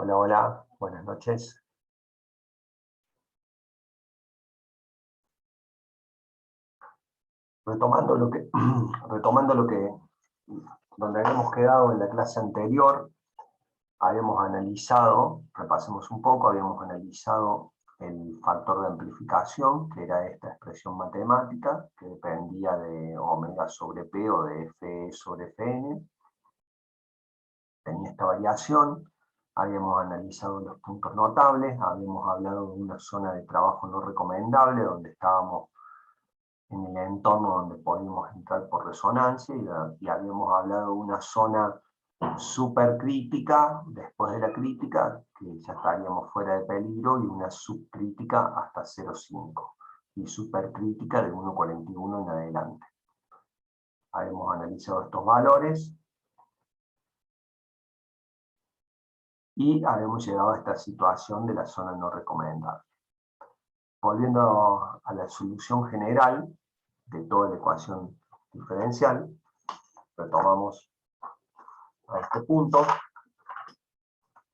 Hola, hola, buenas noches. Retomando lo que, retomando lo que, donde habíamos quedado en la clase anterior, habíamos analizado, repasemos un poco, habíamos analizado el factor de amplificación, que era esta expresión matemática, que dependía de omega sobre P o de Fe sobre Fn. Tenía esta variación. Habíamos analizado los puntos notables, habíamos hablado de una zona de trabajo no recomendable, donde estábamos en el entorno donde podíamos entrar por resonancia, y habíamos hablado de una zona supercrítica, después de la crítica, que ya estaríamos fuera de peligro, y una subcrítica hasta 0,5, y supercrítica de 1,41 en adelante. Habíamos analizado estos valores, y habíamos llegado a esta situación de la zona no recomendable. Volviendo a la solución general de toda la ecuación diferencial, retomamos a este punto,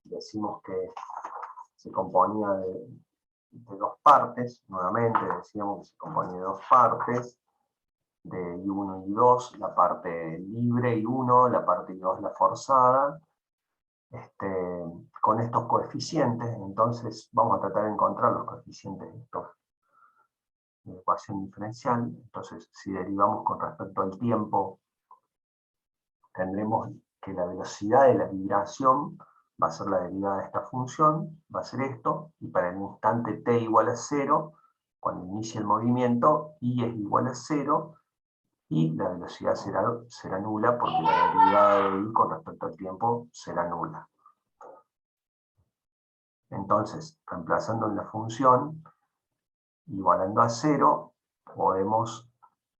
decimos que se componía de dos partes, nuevamente decíamos que se componía de dos partes, de I1 y I2, la parte libre I1, la parte I2 la forzada, con estos coeficientes. Entonces vamos a tratar de encontrar los coeficientes de la ecuación diferencial. Entonces, si derivamos con respecto al tiempo, tendremos que la velocidad de la vibración va a ser la derivada de esta función, va a ser esto, y para el instante t igual a 0, cuando inicie el movimiento, i es igual a 0, y la velocidad será nula, porque la derivada de i con respecto al tiempo será nula. Entonces, reemplazando en la función, igualando a 0, podemos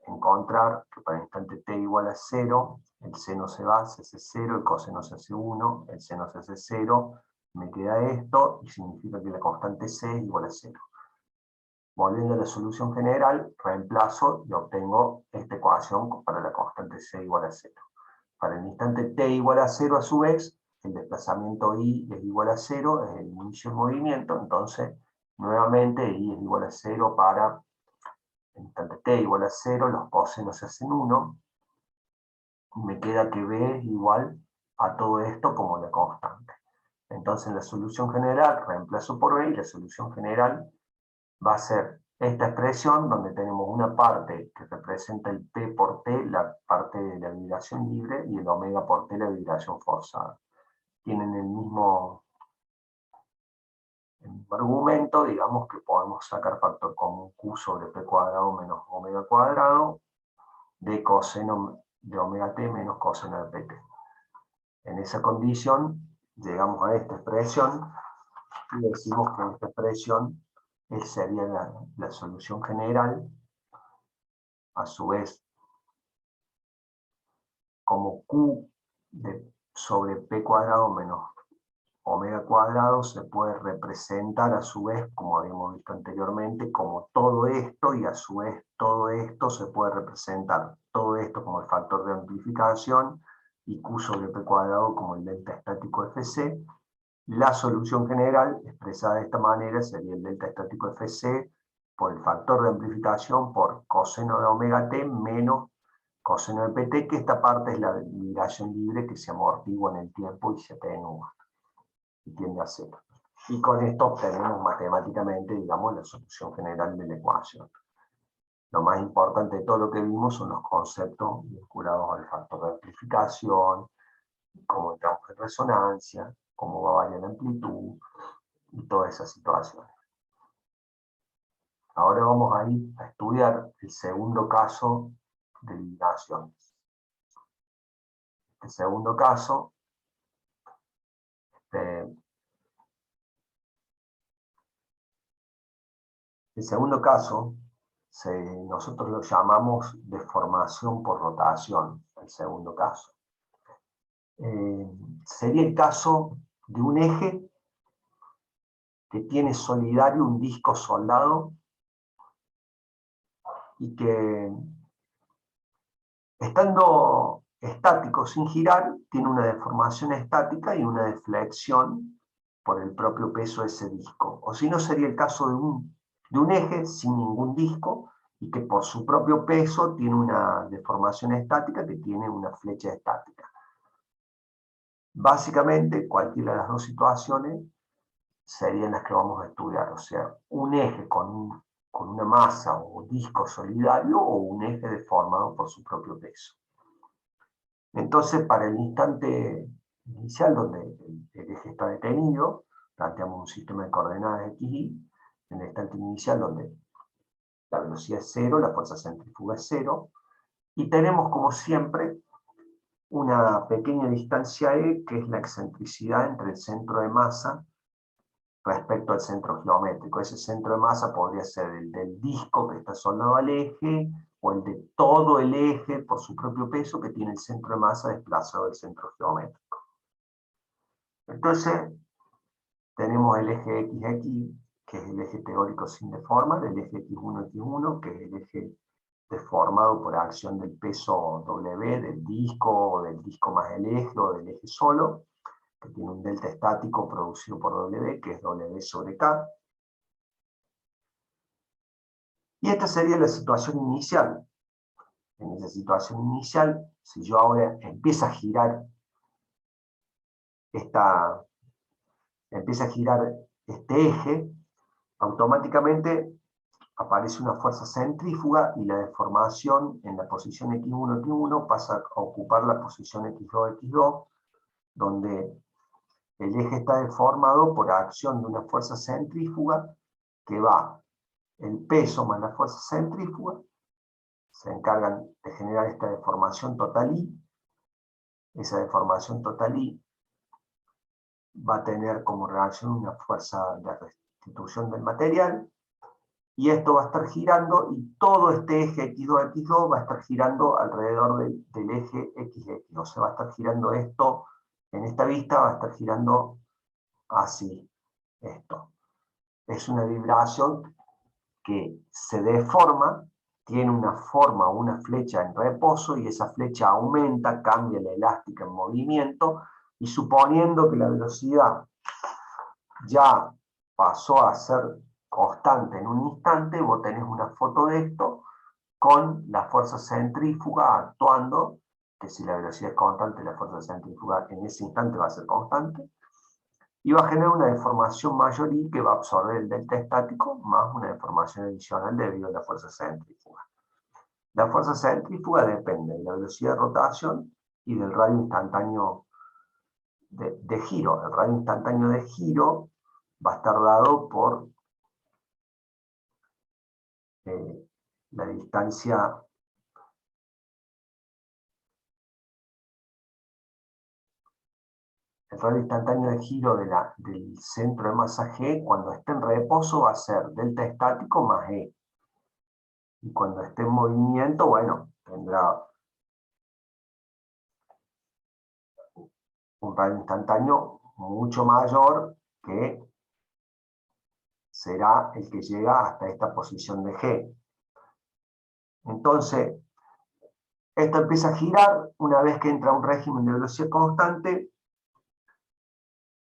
encontrar que para el instante t igual a 0, el seno se va, se hace 0, el coseno se hace 1, el seno se hace 0, me queda esto, y significa que la constante c es igual a 0. Volviendo a la solución general, reemplazo y obtengo esta ecuación para la constante c igual a 0. Para el instante t igual a 0, a su vez, el desplazamiento i es igual a 0, es el inicio del movimiento, entonces, nuevamente, i es igual a 0 para el instante t igual a 0, los cosenos se hacen 1, y me queda que b es igual a todo esto como la constante. Entonces, en la solución general, reemplazo por b, y la solución general va a ser esta expresión, donde tenemos una parte que representa el P por T, la parte de la vibración libre, y el omega por T, la vibración forzada. Tienen el mismo argumento, digamos que podemos sacar factor común Q sobre P cuadrado menos omega cuadrado, de coseno de omega T menos coseno de PT. En esa condición, llegamos a esta expresión, y decimos que esta expresión sería la solución general. A su vez, como Q sobre P cuadrado menos omega cuadrado se puede representar a su vez, como habíamos visto anteriormente, como todo esto, y a su vez todo esto se puede representar, todo esto como el factor de amplificación, y Q sobre P cuadrado como el delta estático Fc. La solución general, expresada de esta manera, sería el delta estático Fc por el factor de amplificación por coseno de omega t menos coseno de pt, que esta parte es la vibración libre que se amortigua en el tiempo y se atenúa, y tiende a cero. Y con esto obtenemos matemáticamente, digamos, la solución general de la ecuación. Lo más importante de todo lo que vimos son los conceptos vinculados al factor de amplificación, cómo entramos en resonancia, cómo va a variar la amplitud, y todas esas situaciones. Ahora vamos a ir a estudiar el segundo caso de vibraciones. El segundo caso, nosotros lo llamamos deformación por rotación, el segundo caso. Sería el caso de un eje que tiene solidario un disco soldado, y que, estando estático sin girar, tiene una deformación estática y una deflexión por el propio peso de ese disco. O si no, sería el caso de un eje sin ningún disco, y que por su propio peso tiene una deformación estática que tiene una flecha estática. Básicamente, cualquiera de las dos situaciones serían las que vamos a estudiar, o sea, un eje con una masa o disco solidario, o un eje deformado por su propio peso. Entonces, para el instante inicial, donde el eje está detenido, planteamos un sistema de coordenadas x, y. En el instante inicial, donde la velocidad es cero, la fuerza centrífuga es cero, y tenemos, como siempre, una pequeña distancia e, que es la excentricidad entre el centro de masa respecto al centro geométrico. Ese centro de masa podría ser el del disco que está soldado al eje, o el de todo el eje por su propio peso que tiene el centro de masa desplazado del centro geométrico. Entonces, tenemos el eje XX, que es el eje teórico sin deformar, el eje X1, que es el eje deformado por acción del peso W del disco más el eje, o del eje solo, que tiene un delta estático producido por W, que es W sobre K. Y esta sería la situación inicial. En esa situación inicial, si yo ahora empiezo a girar este eje, automáticamente aparece una fuerza centrífuga, y la deformación en la posición X1 pasa a ocupar la posición X2, donde el eje está deformado por acción de una fuerza centrífuga que va el peso más la fuerza centrífuga, se encargan de generar esta deformación total I. Esa deformación total I va a tener como reacción una fuerza de restitución del material, y esto va a estar girando, y todo este eje X2 va a estar girando alrededor del eje XX. O sea, va a estar girando esto, en esta vista va a estar girando así, esto. Es una vibración que se deforma, tiene una forma, una flecha en reposo, y esa flecha aumenta, cambia la elástica en movimiento, y suponiendo que la velocidad ya pasó a ser constante en un instante, vos tenés una foto de esto con la fuerza centrífuga actuando, que si la velocidad es constante, la fuerza centrífuga en ese instante va a ser constante, y va a generar una deformación mayor I, que va a absorber el delta estático más una deformación adicional debido a la fuerza centrífuga. La fuerza centrífuga depende de la velocidad de rotación y del radio instantáneo de giro. El radio instantáneo de giro va a estar dado por la distancia el radio instantáneo de giro del centro de masa G, cuando esté en reposo, va a ser delta estático más E. Y cuando esté en movimiento, bueno, tendrá un radio instantáneo mucho mayor, que será el que llega hasta esta posición de G. Entonces, esto empieza a girar. Una vez que entra un régimen de velocidad constante,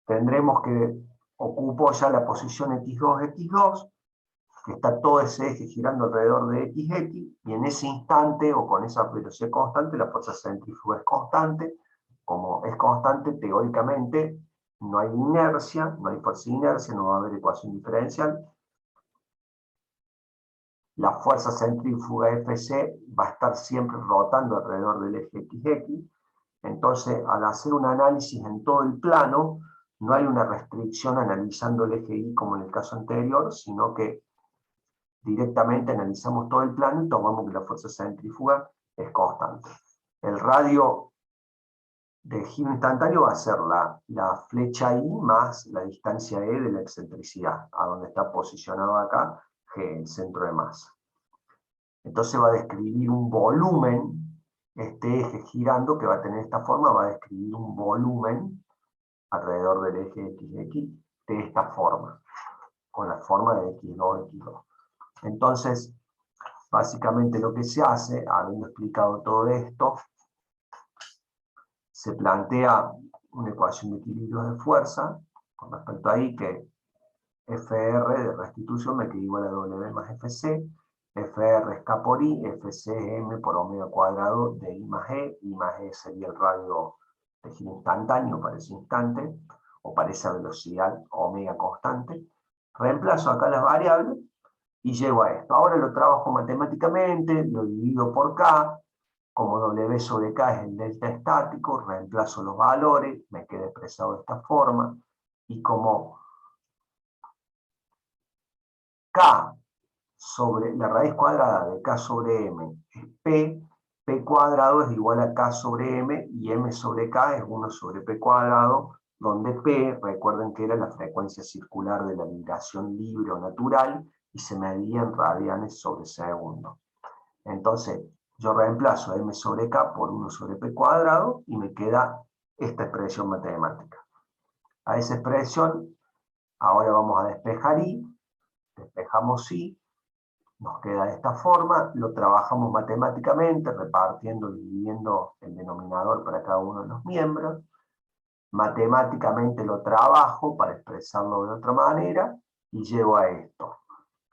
tendremos que ocupó ya la posición X2, que está todo ese eje girando alrededor de XX, y en ese instante, o con esa velocidad constante, la fuerza centrífuga es constante. Como es constante, teóricamente, no hay inercia, no hay fuerza de inercia, no va a haber ecuación diferencial. La fuerza centrífuga Fc va a estar siempre rotando alrededor del eje XX. Entonces, al hacer un análisis en todo el plano, no hay una restricción analizando el eje Y como en el caso anterior, sino que directamente analizamos todo el plano y tomamos que la fuerza centrífuga es constante. El radio de giro instantáneo va a ser la flecha I más la distancia E de la excentricidad, a donde está posicionado acá G, el centro de masa. Entonces va a describir un volumen, este eje girando, que va a tener esta forma, va a describir un volumen alrededor del eje XX de esta forma, con la forma de X2. Entonces, básicamente lo que se hace, habiendo explicado todo esto, se plantea una ecuación de equilibrio de fuerza, con respecto a I, que FR de restitución me queda igual a W más FC, FR es K por I, FC es M por omega cuadrado de I más E sería el radio de giro instantáneo para ese instante, o para esa velocidad omega constante. Reemplazo acá las variables y llego a esto. Ahora lo trabajo matemáticamente, lo divido por K, como W sobre K es el delta estático, reemplazo los valores, me queda expresado de esta forma, y como K sobre la raíz cuadrada de K sobre M es P cuadrado es igual a K sobre M, y M sobre K es 1 sobre P cuadrado, donde P, recuerden que era la frecuencia circular de la vibración libre o natural, y se medía en radianes sobre segundo. Entonces, yo reemplazo M sobre K por 1 sobre P cuadrado, y me queda esta expresión matemática. A esa expresión, ahora vamos a despejar I, despejamos I, nos queda de esta forma, lo trabajamos matemáticamente, repartiendo y dividiendo el denominador para cada uno de los miembros. Matemáticamente lo trabajo para expresarlo de otra manera, y llego a esto.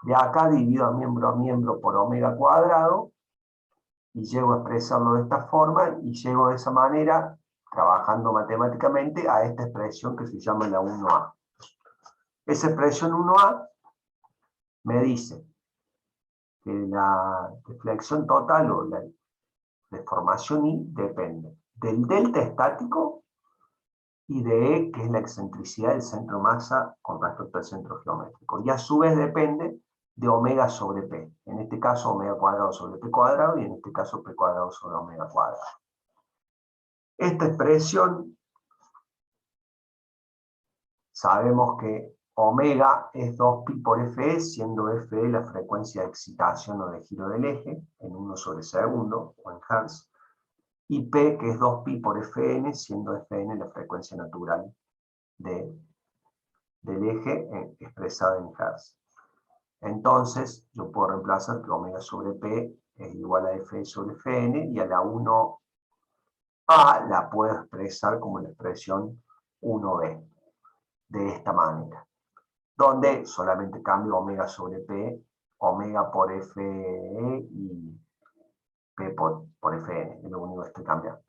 De acá divido a miembro por omega cuadrado, y llego a expresarlo de esta forma, y llego de esa manera, trabajando matemáticamente, a esta expresión que se llama la 1A. Esa expresión 1A me dice que la deflexión total o la deformación I depende del delta estático y de E, que es la excentricidad del centro masa con respecto al centro geométrico. Y a su vez depende de omega sobre P. En este caso omega cuadrado sobre P cuadrado, y en este caso P cuadrado sobre omega cuadrado. Esta expresión, sabemos que omega es 2pi por Fe, siendo Fe la frecuencia de excitación o de giro del eje, en 1 sobre segundo, o en Hertz, y P, que es 2pi por Fn, siendo Fn la frecuencia natural del eje expresada en Hertz. Entonces, yo puedo reemplazar que omega sobre P es igual a F sobre Fn, y a la 1A la puedo expresar como la expresión 1B, de esta manera, donde solamente cambio omega sobre P, omega por Fe y P por Fn, es lo único que estoy cambiando.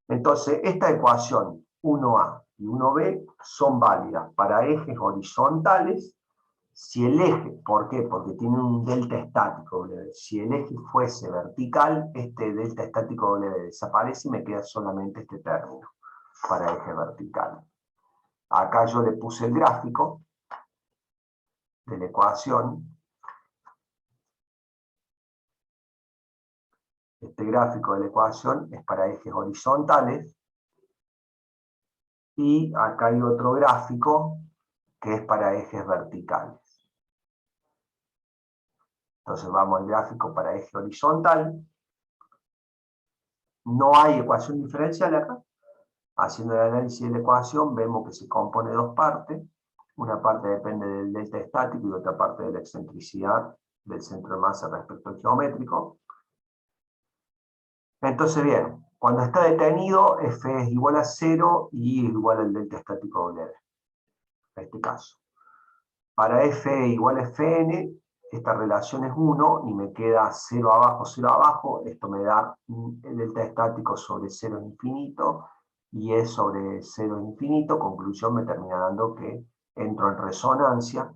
Entonces, esta ecuación 1A y 1B son válidas para ejes horizontales. Si el eje, ¿por qué? Porque tiene un delta estático W. Si el eje fuese vertical, este delta estático W desaparece y me queda solamente este término para eje vertical. Acá yo le puse el gráfico de la ecuación. Este gráfico de la ecuación es para ejes horizontales. Y acá hay otro gráfico que es para ejes verticales. Entonces vamos al gráfico para eje horizontal. No hay ecuación diferencial acá. Haciendo el análisis de la ecuación vemos que se compone de dos partes. Una parte depende del delta estático y otra parte de la excentricidad del centro de masa respecto al geométrico. Entonces bien, cuando está detenido, F es igual a 0 y igual al delta estático W. En este caso. Para F igual a Fn, esta relación es 1 y me queda 0 abajo, 0 abajo. Esto me da el delta estático sobre 0 es infinito, y E sobre 0 es infinito. Conclusión, me termina dando que entro en resonancia.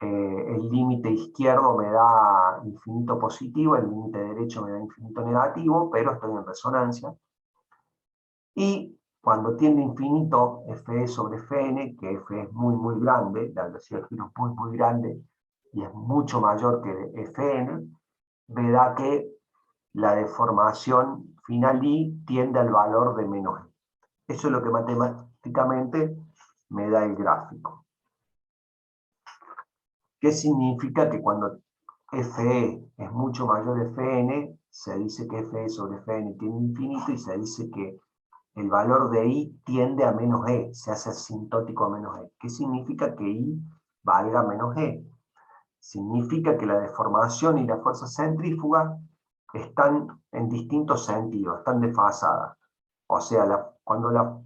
El límite izquierdo me da infinito positivo, el límite derecho me da infinito negativo, pero estoy en resonancia. Y cuando tiende a infinito Fe sobre Fn, que F es muy muy grande, la velocidad de giro es muy muy grande, y es mucho mayor que Fn, me da que la deformación final I tiende al valor de menos E. Eso es lo que matemáticamente me da el gráfico. ¿Qué significa? Que cuando Fe es mucho mayor de Fn, se dice que Fe sobre Fn tiende a infinito, y se dice que el valor de I tiende a menos E, se hace asintótico a menos E. ¿Qué significa que I valga menos E? Significa que la deformación y la fuerza centrífuga están en distintos sentidos, están desfasadas. O sea, cuando la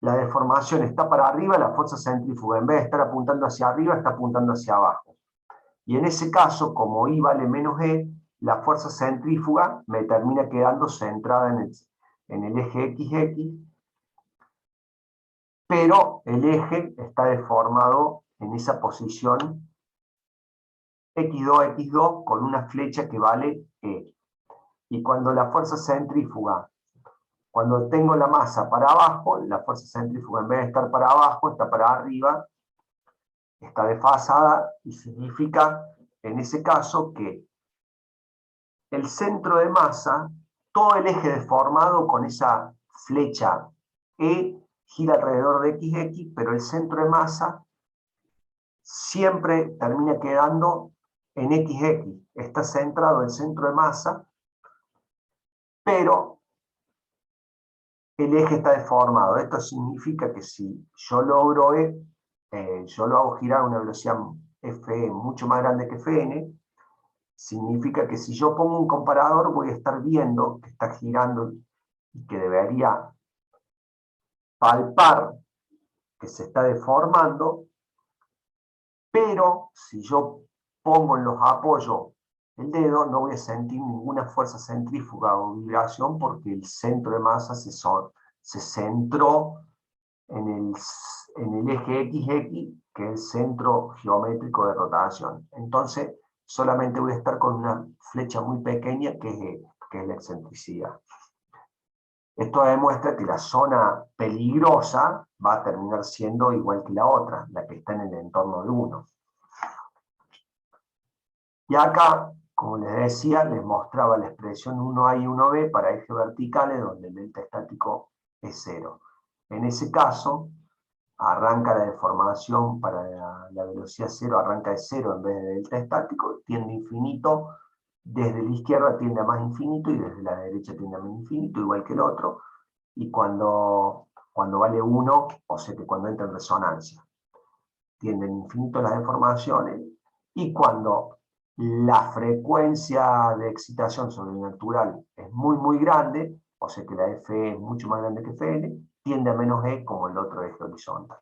la deformación está para arriba, la fuerza centrífuga en vez de estar apuntando hacia arriba, está apuntando hacia abajo. Y en ese caso, como I vale menos E, la fuerza centrífuga me termina quedando centrada en el eje XX, pero el eje está deformado en esa posición X2, X2 con una flecha que vale E. Y cuando la fuerza centrífuga, cuando tengo la masa para abajo, la fuerza centrífuga en vez de estar para abajo, está para arriba, está desfasada y significa en ese caso que el centro de masa, todo el eje deformado con esa flecha E gira alrededor de XX, pero el centro de masa siempre termina quedando en XX. Está centrado el centro de masa, pero el eje está deformado. Esto significa que si yo logro yo lo hago girar a una velocidad Fe mucho más grande que Fn, significa que si yo pongo un comparador voy a estar viendo que está girando y que debería palpar que se está deformando, pero si yo pongo en los apoyos el dedo no voy a sentir ninguna fuerza centrífuga o vibración porque el centro de masa se centró en el eje XX, que es el centro geométrico de rotación. Entonces, solamente voy a estar con una flecha muy pequeña que es la excentricidad. Esto demuestra que la zona peligrosa va a terminar siendo igual que la otra, la que está en el entorno de 1. Y acá, como les decía, les mostraba la expresión 1A y 1B para ejes verticales, donde el delta estático es 0. En ese caso, arranca la deformación para la velocidad 0, arranca de 0 en vez de delta estático, tiende a infinito, desde la izquierda tiende a más infinito y desde la derecha tiende a menos infinito, igual que el otro, y cuando vale 1, o sea que cuando entra en resonancia, tienden a infinito las deformaciones, y cuando la frecuencia de excitación sobrenatural es muy muy grande, o sea que la F es mucho más grande que Fn, tiende a menos E como el otro eje horizontal.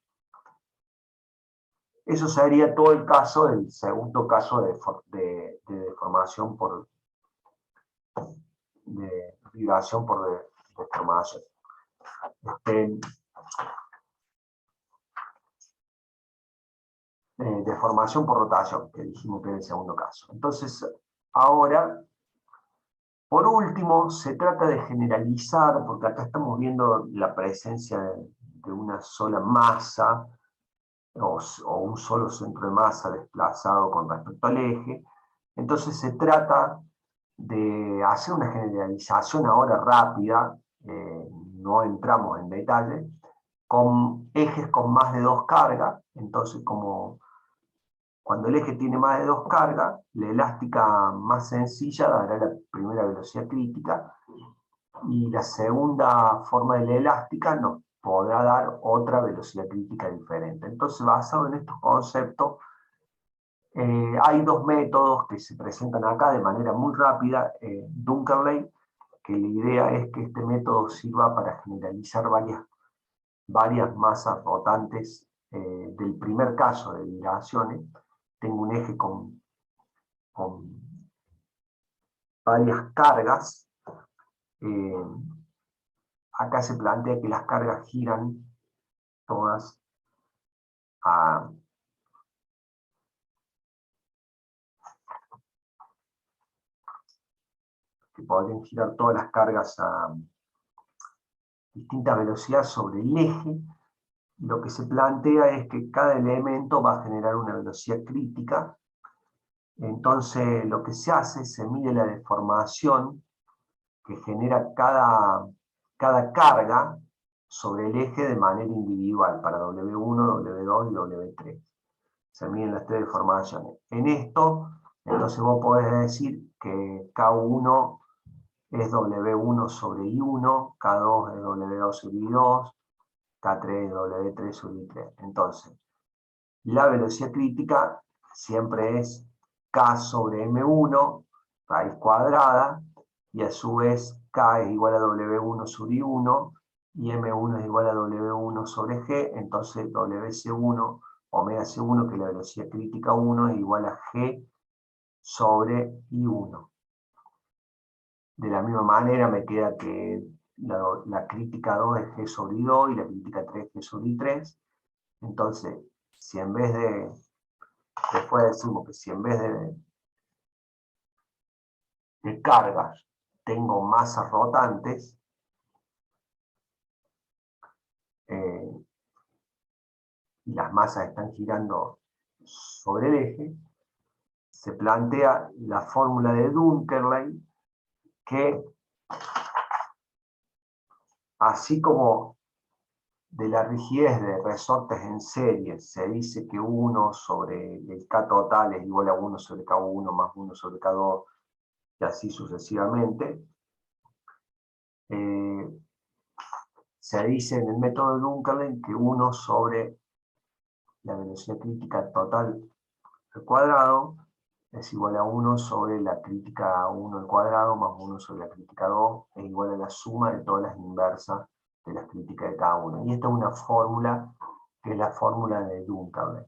Eso sería todo el caso del segundo caso de deformación de vibración por deformación. Deformación por rotación, que dijimos que era el segundo caso. Entonces, ahora, por último, se trata de generalizar, porque acá estamos viendo la presencia de una sola masa, o un solo centro de masa desplazado con respecto al eje. Entonces se trata de hacer una generalización ahora rápida, no entramos en detalle, con ejes con más de 2 cargas. Entonces, como cuando el eje tiene más de 2 cargas, la elástica más sencilla dará la primera velocidad crítica, y la segunda forma de la elástica nos podrá dar otra velocidad crítica diferente. Entonces, basado en estos conceptos, hay dos métodos que se presentan acá de manera muy rápida. Dunkerley, que la idea es que este método sirva para generalizar varias masas rotantes del primer caso de vibraciones. Tengo un eje con varias cargas. Acá se plantea que las cargas giran todas que podrían girar todas las cargas a distintas velocidades sobre el eje. Lo que se plantea es que cada elemento va a generar una velocidad crítica. Entonces lo que se hace, se mide la deformación que genera cada carga sobre el eje de manera individual, para W1, W2 y W3. Se miden las 3 deformaciones. En esto, entonces vos podés decir que K1 es W1 sobre I1, K2 es W2 sobre I2, K3 es W3 sobre I3. Entonces, la velocidad crítica siempre es K sobre M1, raíz cuadrada, y a su vez K es igual a W1 sobre I1, y M1 es igual a W1 sobre G, entonces WC1, omega C1, que es la velocidad crítica 1, es igual a G sobre I1. De la misma manera me queda que la crítica 2 es G sobre I2 y la crítica 3 es G sobre I3. Entonces, si en vez de, después decimos que si en vez de cargas tengo masas rotantes, y las masas están girando sobre el eje, se plantea la fórmula de Dunkerley, que así como de la rigidez de resortes en serie se dice que 1 sobre el K total es igual a 1 sobre K1 más 1 sobre K2, y así sucesivamente, se dice en el método de Dunkerley que 1 sobre la velocidad crítica total al cuadrado es igual a 1 sobre la crítica 1 al cuadrado más 1 sobre la crítica 2 es igual a la suma de todas las inversas de las críticas de cada uno. Y esta es una fórmula que es la fórmula de Dunkerley,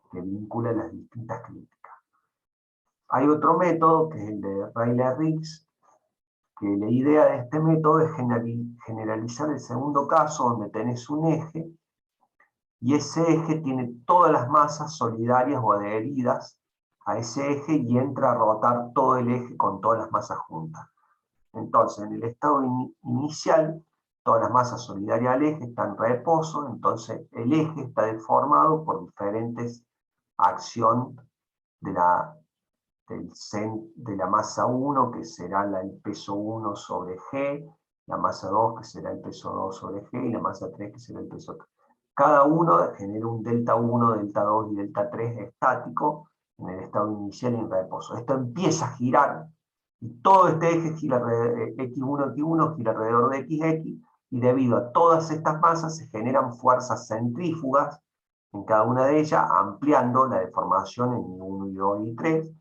que vincula las distintas críticas. Hay otro método, que es el de Rayleigh-Ritz, que la idea de este método es generalizar el segundo caso, donde tenés un eje, y ese eje tiene todas las masas solidarias o adheridas a ese eje y entra a rotar todo el eje con todas las masas juntas. Entonces, en el estado inicial, todas las masas solidarias al eje están en reposo, entonces el eje está deformado por diferentes acciones de la masa 1, que será el peso 1 sobre G, la masa 2, que será el peso 2 sobre G, y la masa 3, que será el peso 3. Cada uno genera un delta 1, delta 2 y delta 3 estático en el estado inicial y en reposo. Esto empieza a girar, y todo este eje gira X1, X1, gira alrededor de XX, y debido a todas estas masas se generan fuerzas centrífugas en cada una de ellas, ampliando la deformación en I1, I2 y I3,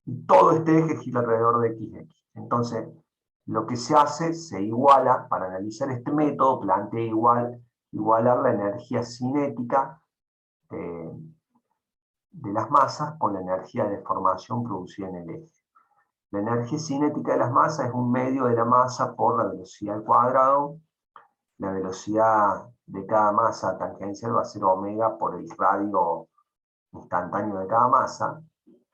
y todo este eje gira alrededor de XX. Entonces, lo que se hace, se iguala, para analizar este método, plantea igualar la energía cinética de las masas con la energía de deformación producida en el eje. La energía cinética de las masas es un medio de la masa por la velocidad al cuadrado. La velocidad de cada masa tangencial va a ser omega por el radio instantáneo de cada masa.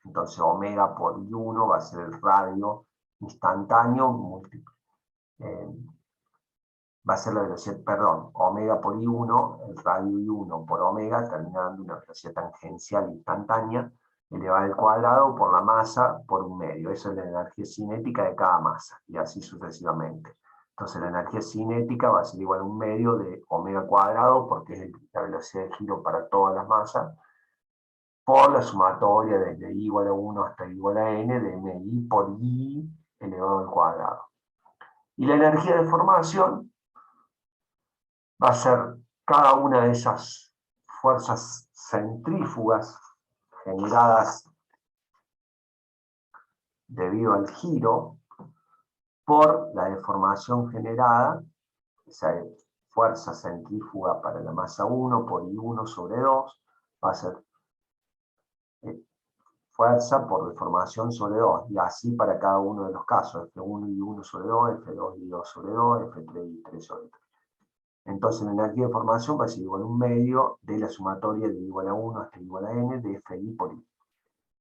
Entonces omega por I1 va a ser el radio instantáneo, va a ser la velocidad, perdón, omega por I1, el radio I1 por omega, termina dando una velocidad tangencial instantánea, elevada al cuadrado por la masa por un medio. Esa es la energía cinética de cada masa, y así sucesivamente. Entonces la energía cinética va a ser igual a un medio de omega cuadrado, porque es la velocidad de giro para todas las masas, por la sumatoria desde I igual a 1 hasta I igual a n de mi por I elevado al cuadrado. Y la energía de formación va a ser cada una de esas fuerzas centrífugas generadas debido al giro por la deformación generada, esa fuerza centrífuga para la masa 1 por I1 sobre 2, va a ser fuerza por deformación sobre 2, y así para cada uno de los casos, F1 y 1 sobre 2, F2 y 2 sobre 2, F3 y 3 sobre 3. Entonces la energía de formación va a ser igual a un medio de la sumatoria de igual a 1 hasta igual a n de Fi por I.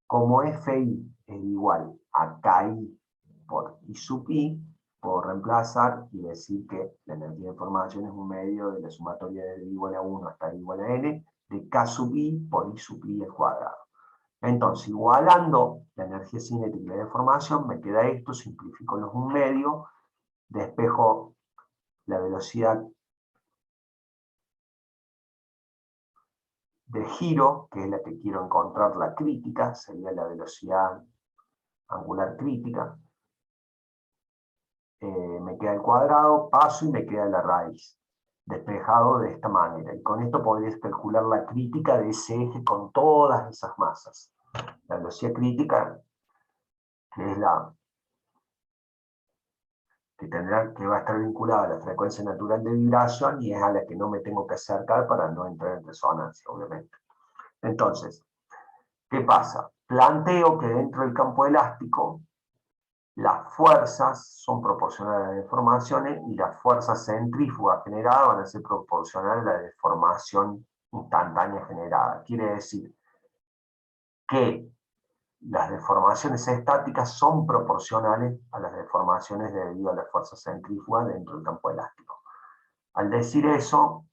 Como Fi es igual a Ki por I sub I, puedo reemplazar y decir que la energía de formación es un medio de la sumatoria de igual a 1 hasta igual a n de K sub I por I sub I al cuadrado. Entonces, igualando la energía cinética y la deformación, me queda esto, simplifico los un medio, despejo la velocidad de giro, que es la que quiero encontrar, la crítica, sería la velocidad angular crítica. Me queda el cuadrado, paso y me queda la raíz, despejado de esta manera. Y con esto podrías calcular la crítica de ese eje con todas esas masas. La velocidad crítica, que es que va a estar vinculada a la frecuencia natural de vibración y es a la que no me tengo que acercar para no entrar en resonancia, obviamente. Entonces, ¿qué pasa? Planteo que dentro del campo elástico las fuerzas son proporcionales a las deformaciones y las fuerzas centrífugas generadas van a ser proporcionales a la deformación instantánea generada. Quiere decir que las deformaciones estáticas son proporcionales a las deformaciones debido a las fuerzas centrífugas dentro del campo elástico. Al decir eso,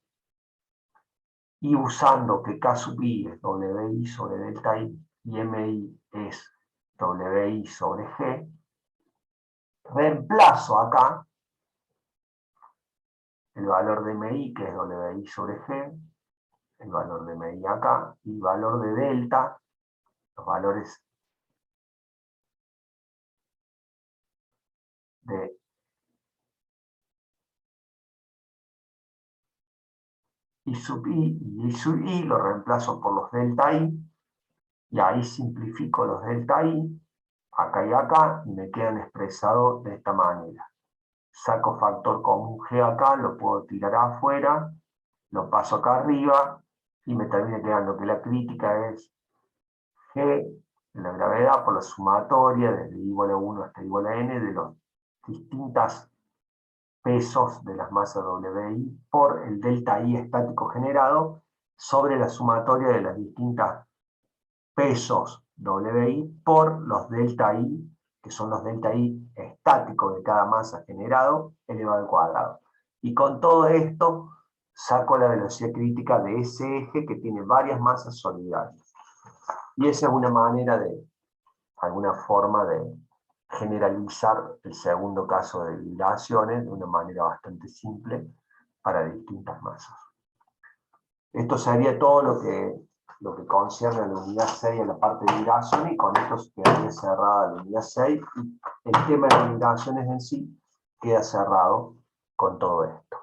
y usando que K sub i es WI sobre delta I y MI es WI sobre G, reemplazo acá el valor de MI, que es WI sobre G, el valor de MI acá, y el valor de delta, los valores de I sub I y I sub I lo reemplazo por los delta I, y ahí simplifico los delta I, acá y acá, y me quedan expresados de esta manera. Saco factor común G acá, lo puedo tirar afuera, lo paso acá arriba, y me termina quedando que la crítica es G de la gravedad por la sumatoria desde I igual a 1 hasta I igual a N de los distintos pesos de las masas WI por el delta I estático generado sobre la sumatoria de las distintas pesos WI por los delta I, que son los delta I estáticos de cada masa generado, elevado al cuadrado. Y con todo esto saco la velocidad crítica de ese eje que tiene varias masas solidarias. Y esa es una manera alguna forma de generalizar el segundo caso de vibraciones de una manera bastante simple para distintas masas. Esto sería todo lo que concierne a la unidad 6 a la parte de vibraciones, y con esto quedaría cerrada la unidad 6 y el tema de las vibraciones en sí queda cerrado con todo esto.